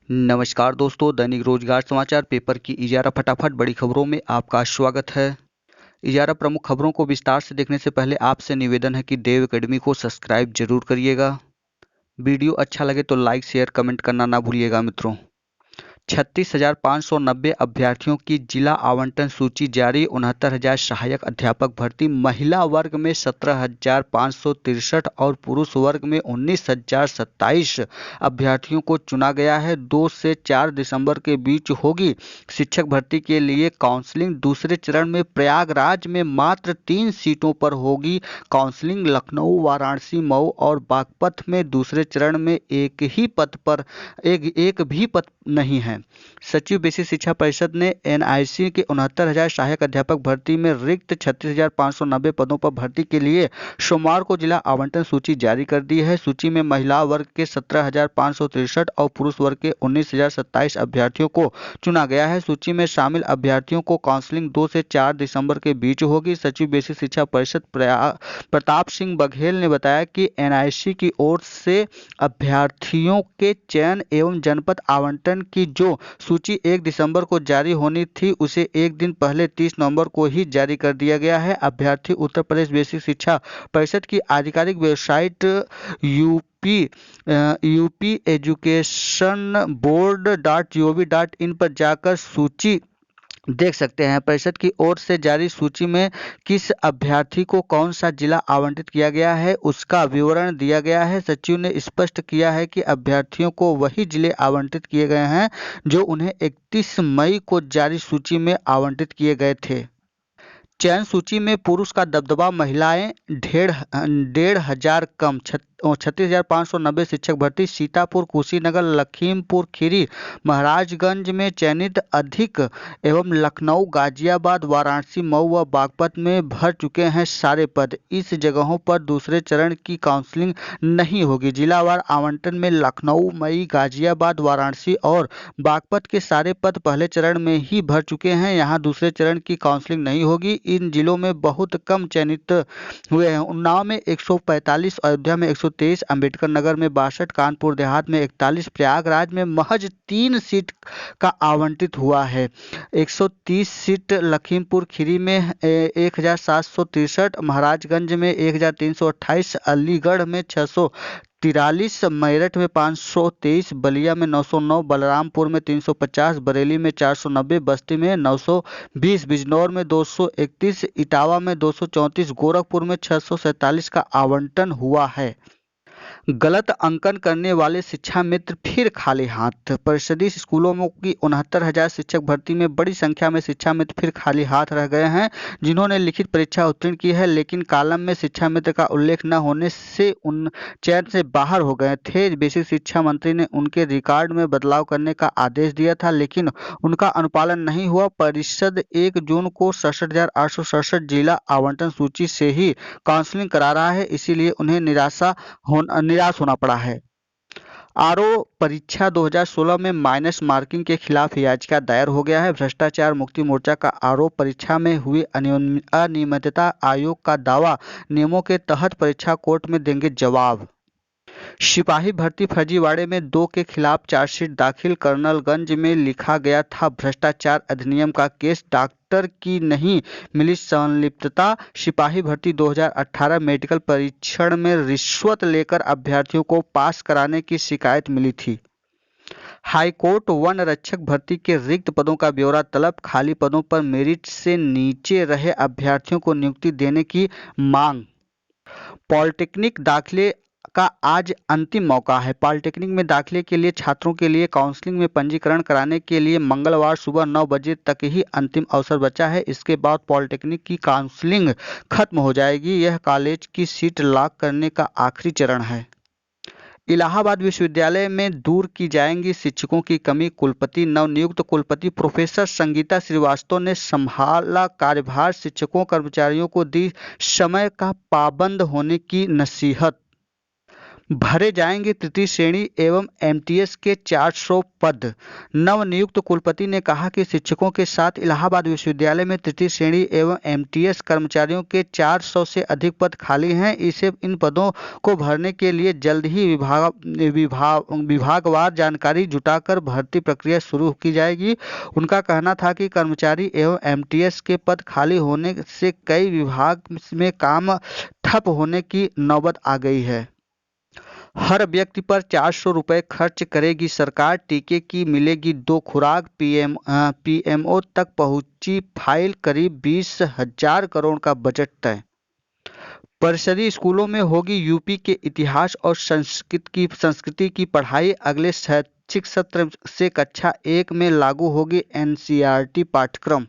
नमस्कार दोस्तों, दैनिक रोजगार समाचार पेपर की इजारा फटाफट बड़ी खबरों में आपका स्वागत है। इजारा प्रमुख खबरों को विस्तार से देखने से पहले आपसे निवेदन है कि देव एकेडमी को सब्सक्राइब जरूर करिएगा। वीडियो अच्छा लगे तो लाइक शेयर कमेंट करना ना भूलिएगा मित्रों। 36,590 अभ्यर्थियों की जिला आवंटन सूची जारी। 69,000 सहायक अध्यापक भर्ती। महिला वर्ग में 17,563 और पुरुष वर्ग में 19,027 अभ्यर्थियों को चुना गया है। 2 से 4 दिसंबर के बीच होगी शिक्षक भर्ती के लिए काउंसलिंग। दूसरे चरण में प्रयागराज में मात्र 3 सीटों पर होगी काउंसलिंग। लखनऊ, वाराणसी, मऊ और बागपत में दूसरे चरण में एक भी पद नहीं है। सचिव बेसिक शिक्षा परिषद ने एनआईसी के 69,000 सहायक अध्यापक भर्ती में रिक्त 36,590 पदों पर भर्ती के लिए सोमवार को जिला आवंटन सूची जारी कर दी है। सूची में महिला वर्ग के 17,563 और पुरुष वर्ग के 19,027 अभ्यर्थियों को चुना गया है। सूची में शामिल अभ्यर्थियों को काउंसलिंग 2 से 4 दिसंबर के बीच होगी। सचिव बेसिक शिक्षा परिषद प्रताप सिंह बघेल ने बताया कि एनआईसी की ओर से अभ्यर्थियों के चयन एवं जनपद आवंटन की जो सूची 1 दिसंबर को जारी होनी थी उसे एक दिन पहले 30 नवंबर को ही जारी कर दिया गया है। अभ्यर्थी उत्तर प्रदेश बेसिक शिक्षा परिषद की आधिकारिक वेबसाइट यूपी एजुकेशन board.gov.in पर जाकर सूची देख सकते हैं। परिषद की ओर से जारी सूची में किस अभ्यर्थी को कौन सा जिला आवंटित किया गया है उसका विवरण दिया गया है। सचिव ने स्पष्ट किया है कि अभ्यर्थियों को वही जिले आवंटित किए गए हैं जो उन्हें 31 मई को जारी सूची में आवंटित किए गए थे। चयन सूची में पुरुष का दबदबा। महिलाएं 1,500 कम। 36,590 शिक्षक भर्ती। सीतापुर, कुशीनगर, लखीमपुर खीरी, महाराजगंज में चयनित अधिक एवं लखनऊ, गाजियाबाद, वाराणसी, मऊ व बागपत में भर चुके हैं सारे पद। इस जगहों पर दूसरे चरण की काउंसलिंग नहीं होगी। जिलावार आवंटन में लखनऊ, मई, गाजियाबाद, वाराणसी और बागपत के सारे पद पहले चरण में ही भर चुके हैं। यहाँ दूसरे चरण की काउंसलिंग नहीं होगी। इन जिलों में बहुत कम चयनित हुए हैं। उन्नाव में 145, अयोध्या में 123, अंबेडकर नगर में 62, कानपुर देहात में 41, प्रयागराज में महज 3 सीट का आवंटित हुआ है। 130 सीट लखीमपुर खीरी में 1,763, महाराजगंज में 1,328, अलीगढ़ में 643, मेरठ में 523, बलिया में 909, बलरामपुर में 350, बरेली में 490, बस्ती में 920, बिजनौर में 231, इटावा में 234, गोरखपुर में 647 का आवंटन हुआ है। गलत अंकन करने वाले शिक्षा मित्र फिर खाली हाथ। परिषदीय स्कूलों की 69,000 शिक्षक भर्ती में बड़ी संख्या में शिक्षा मित्र फिर खाली हाथ रह गए हैं। जिन्होंने लिखित परीक्षा उत्तीर्ण की है लेकिन कॉलम में शिक्षा मित्र का उल्लेख न होने से उन चयन से बाहर हो गए थे। बेसिक शिक्षा मंत्री ने उनके रिकॉर्ड में बदलाव करने का आदेश दिया था लेकिन उनका अनुपालन नहीं हुआ। परिषद 1 जून को 67,867 जिला आवंटन सूची से ही काउंसलिंग करा रहा है, इसीलिए उन्हें निराश होना पड़ा है। आरओ परीक्षा 2016 में माइनस मार्किंग के खिलाफ याचिका दायर हो गया है। भ्रष्टाचार मुक्ति मोर्चा का आरओ परीक्षा में हुई अनियमितता आयोग का दावा। नियमों के तहत परीक्षा कोर्ट में देंगे जवाब। सिपाही भर्ती फर्जीवाड़े में 2 के खिलाफ चार्जशीट दाखिल। कर्नलगंज में लिखा गया था भ्रष्टाचार अधिनियम का केस। डॉक्टर की नहीं मिली संलिप्तता। सिपाही भर्ती 2018 मेडिकल परीक्षण में रिश्वत लेकर अभ्यर्थियों को पास कराने की शिकायत मिली थी। हाईकोर्ट वन रक्षक भर्ती के रिक्त पदों का ब्यौरा तलब। खाली पदों पर मेरिट से नीचे रहे अभ्यर्थियों को नियुक्ति देने की मांग। पॉलिटेक्निक दाखिले का आज अंतिम मौका है। पॉलिटेक्निक में दाखिले के लिए छात्रों के लिए काउंसलिंग में पंजीकरण कराने के लिए मंगलवार सुबह 9 बजे तक ही अंतिम अवसर बचा है। इसके बाद पॉलिटेक्निक की काउंसलिंग खत्म हो जाएगी। यह कॉलेज की सीट लॉक करने का आखिरी चरण है। इलाहाबाद विश्वविद्यालय में दूर की जाएंगी शिक्षकों की कमी। कुलपति नवनियुक्त कुलपति प्रोफेसर संगीता श्रीवास्तव ने संभाला कार्यभार। शिक्षकों कर्मचारियों को दी समय का पाबंद होने की नसीहत। भरे जाएंगे तृतीय श्रेणी एवं एमटीएस के 400 पद। नवनियुक्त कुलपति ने कहा कि शिक्षकों के साथ इलाहाबाद विश्वविद्यालय में तृतीय श्रेणी एवं एमटीएस कर्मचारियों के 400 से अधिक पद खाली हैं। इसे इन पदों को भरने के लिए जल्द ही विभागवार जानकारी जुटाकर भर्ती प्रक्रिया शुरू की जाएगी। उनका कहना था कि कर्मचारी एवं एमटीएस के पद खाली होने से कई विभाग में काम ठप होने की नौबत आ गई है। हर व्यक्ति पर 400 रुपये खर्च करेगी सरकार, टीके की मिलेगी 2 खुराक। पीएमओ तक पहुंची फाइल, करीब 20,000 करोड़ का बजट तय। परिषदीय स्कूलों में होगी यूपी के इतिहास और संस्कृति की पढ़ाई। अगले शैक्षिक सत्र से कक्षा 1 में लागू होगी एनसीईआरटी पाठ्यक्रम।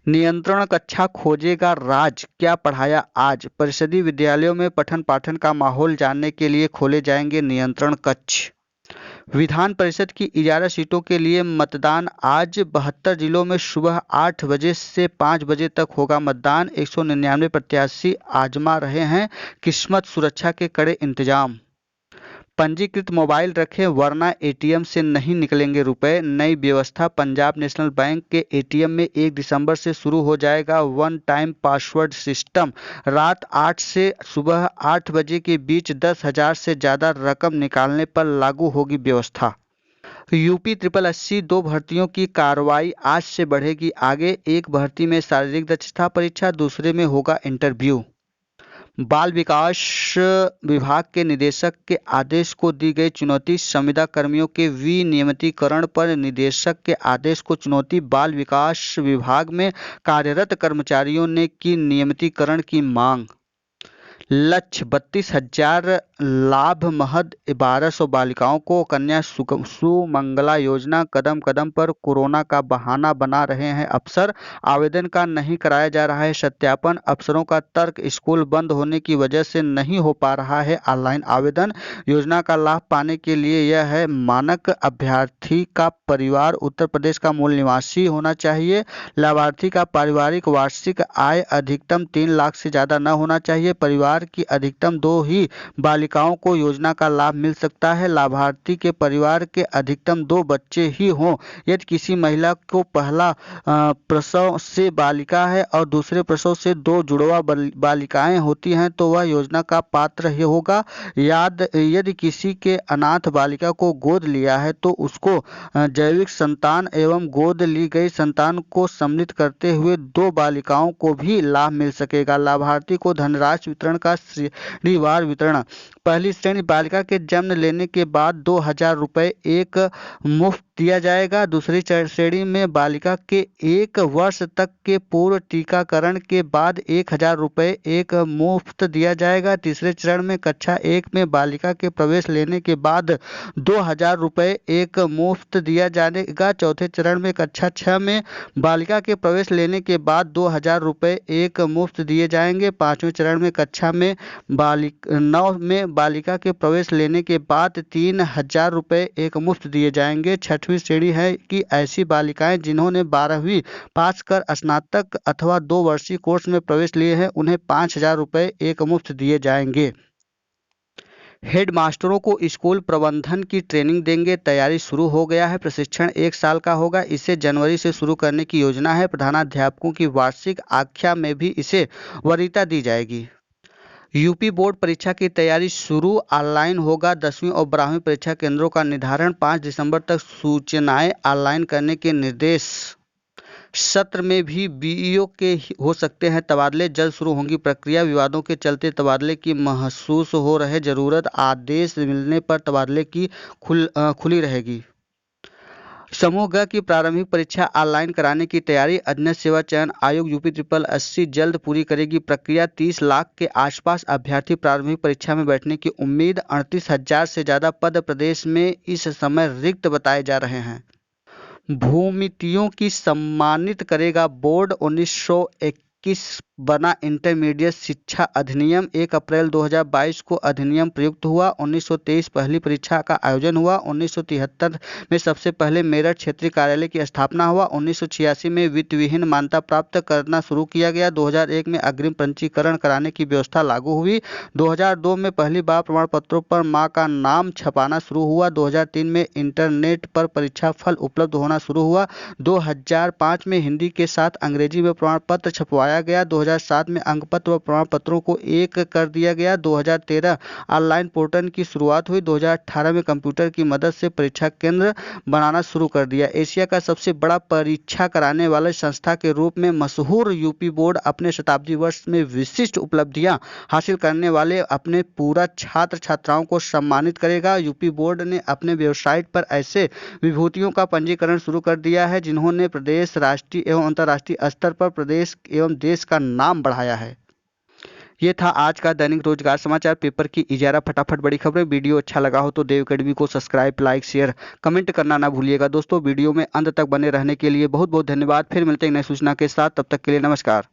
नियंत्रण कक्षा खोजेगा राज, क्या पढ़ाया आज। परिषदीय विद्यालयों में पठन पाठन का माहौल जानने के लिए खोले जाएंगे नियंत्रण कक्ष। विधान परिषद की 11 सीटों के लिए मतदान आज। 72 जिलों में सुबह 8 बजे से 5 बजे तक होगा मतदान। 199 प्रत्याशी आजमा रहे हैं किस्मत, सुरक्षा के कड़े इंतजाम। पंजीकृत मोबाइल रखें वरना एटीएम से नहीं निकलेंगे रुपए। नई व्यवस्था, पंजाब नेशनल बैंक के एटीएम में 1 दिसंबर से शुरू हो जाएगा वन टाइम पासवर्ड सिस्टम। रात 8 से सुबह 8 बजे के बीच 10,000 से ज़्यादा रकम निकालने पर लागू होगी व्यवस्था। यूपी 8080 2 भर्तियों की कार्रवाई आज से बढ़ेगी आगे। एक भर्ती में शारीरिक दक्षता परीक्षा, दूसरे में होगा इंटरव्यू। बाल विकास विभाग के निदेशक के आदेश को दी गई चुनौती। संविदा कर्मियों के विनियमितीकरण पर निदेशक के आदेश को चुनौती। बाल विकास विभाग में कार्यरत कर्मचारियों ने की नियमितीकरण की मांग। लक्ष्य 32,000 लाभ, महद 1200 बालिकाओं को। कन्या सुमंगला योजना, कदम कदम पर कोरोना का बहाना बना रहे हैं अफसर। आवेदन का नहीं कराया जा रहा है सत्यापन। अफसरों का तर्क, स्कूल बंद होने की वजह से नहीं हो पा रहा है ऑनलाइन आवेदन। योजना का लाभ पाने के लिए यह है मानक। अभ्यर्थी का परिवार उत्तर प्रदेश का मूल निवासी होना चाहिए। लाभार्थी का पारिवारिक वार्षिक आय अधिकतम 3 लाख से ज़्यादा न होना चाहिए। परिवार की अधिकतम 2 ही बालिकाओं को योजना का लाभ मिल सकता है। लाभार्थी के परिवार के अधिकतम 2 बच्चे ही हों। यदि किसी महिला को पहला प्रसव से बालिका है और दूसरे प्रसव से 2 जुड़वा बालिकाएं होती हैं तो वह योजना का पात्र ही होगा। यदि किसी के अनाथ बालिका को गोद लिया है तो उसको जैविक संतान एवं गोद ली गई संतान को सम्मिलित करते हुए 2 बालिकाओं को भी लाभ मिल सकेगा। लाभार्थी को धनराशि वितरण का श्रेणीवार वितरण। पहली श्रेणी बालिका के जन्म लेने के बाद 2,000 रुपये एक मुफ्त दिया जाएगा। दूसरी श्रेणी में बालिका के 1 वर्ष तक के पूर्व टीकाकरण के बाद 1,000 रुपये एक मुफ्त दिया जाएगा। तीसरे चरण में कक्षा 1 में बालिका के प्रवेश लेने के बाद 2,000 रुपये एक मुफ्त दिया जाएगा। चौथे चरण में कक्षा 6 में बालिका के प्रवेश लेने के बाद 2,000 रुपये एक मुफ्त दिए जाएंगे। पाँचवें चरण में कक्षा में 9 में बालिका के प्रवेश लेने के बाद 3,000 रुपये एक मुफ्त दिए जाएंगे। छठवीं श्रेणी है कि ऐसी बालिकाएं जिन्होंने 12वीं पास कर स्नातक अथवा 2 वर्षीय कोर्स में प्रवेश लिए हैं उन्हें 5,000 रुपये एक मुफ्त दिए जाएंगे। हेड मास्टरों को स्कूल प्रबंधन की ट्रेनिंग देंगे, तैयारी शुरू हो गया है। प्रशिक्षण 1 साल का होगा। इसे जनवरी से शुरू करने की योजना है। प्रधानाध्यापकों की वार्षिक आख्या में भी इसे वरीयता दी जाएगी। यूपी बोर्ड परीक्षा की तैयारी शुरू। ऑनलाइन होगा 10वीं और 12वीं परीक्षा केंद्रों का निर्धारण। 5 दिसंबर तक सूचनाएं ऑनलाइन करने के निर्देश। सत्र में भी बीईओ के हो सकते हैं तबादले, जल्द शुरू होंगी प्रक्रिया। विवादों के चलते तबादले की महसूस हो रहे जरूरत, आदेश मिलने पर तबादले की खुली रहेगी। समूह ग की प्रारंभिक परीक्षा ऑनलाइन कराने की तैयारी। अधीनस्थ सेवा चयन आयोग यूपी 8080 जल्द पूरी करेगी प्रक्रिया। 30 लाख के आसपास अभ्यर्थी प्रारंभिक परीक्षा में बैठने की उम्मीद। 38,000 से ज़्यादा पद प्रदेश में इस समय रिक्त बताए जा रहे हैं। भूमितियों की सम्मानित करेगा बोर्ड। 1921 बना इंटरमीडिएट शिक्षा अधिनियम 1 अप्रैल 2022 को अधिनियम प्रयुक्त हुआ। 1923 पहली परीक्षा का आयोजन हुआ। 1973 में सबसे पहले मेरठ क्षेत्रीय कार्यालय की स्थापना हुआ। 1986 में वित्त विहीन मान्यता प्राप्त करना शुरू किया गया। 2001 में अग्रिम पंजीकरण कराने की व्यवस्था लागू हुई। 2002 में पहली बार प्रमाण पत्रों पर मां का नाम छपाना शुरू हुआ। 2003 में इंटरनेट पर परीक्षा फल उपलब्ध होना शुरू हुआ। 2005 में हिंदी के साथ अंग्रेजी में प्रमाण पत्र छपवाया गया। 2007 में अंकपत्र व प्रमाण पत्रों को एक कर दिया गया। 2013 ऑनलाइन पोर्टल की शुरुआत हुई। 2018 में कंप्यूटर की मदद से परीक्षा केंद्र बनाना शुरू कर दिया। एशिया का सबसे बड़ा परीक्षा कराने वाले संस्था के रूप में मशहूर यूपी बोर्ड अपने शताब्दी वर्ष में विशिष्ट उपलब्धियां हासिल करने वाले अपने पूरा छात्र छात्राओं को सम्मानित करेगा। यूपी बोर्ड ने अपने वेबसाइट पर ऐसे विभूतियों का पंजीकरण शुरू कर दिया है जिन्होंने प्रदेश, राष्ट्रीय एवं अंतर्राष्ट्रीय स्तर पर प्रदेश एवं देश का नाम बढ़ाया है। ये था आज का दैनिक रोजगार समाचार पेपर की इजारा फटाफट बड़ी खबरें। वीडियो अच्छा लगा हो तो देव अकेडमी को सब्सक्राइब, लाइक, शेयर, कमेंट करना ना भूलिएगा। दोस्तों वीडियो में अंत तक बने रहने के लिए बहुत बहुत धन्यवाद। फिर मिलते हैं नई सूचना के साथ, तब तक के लिए नमस्कार।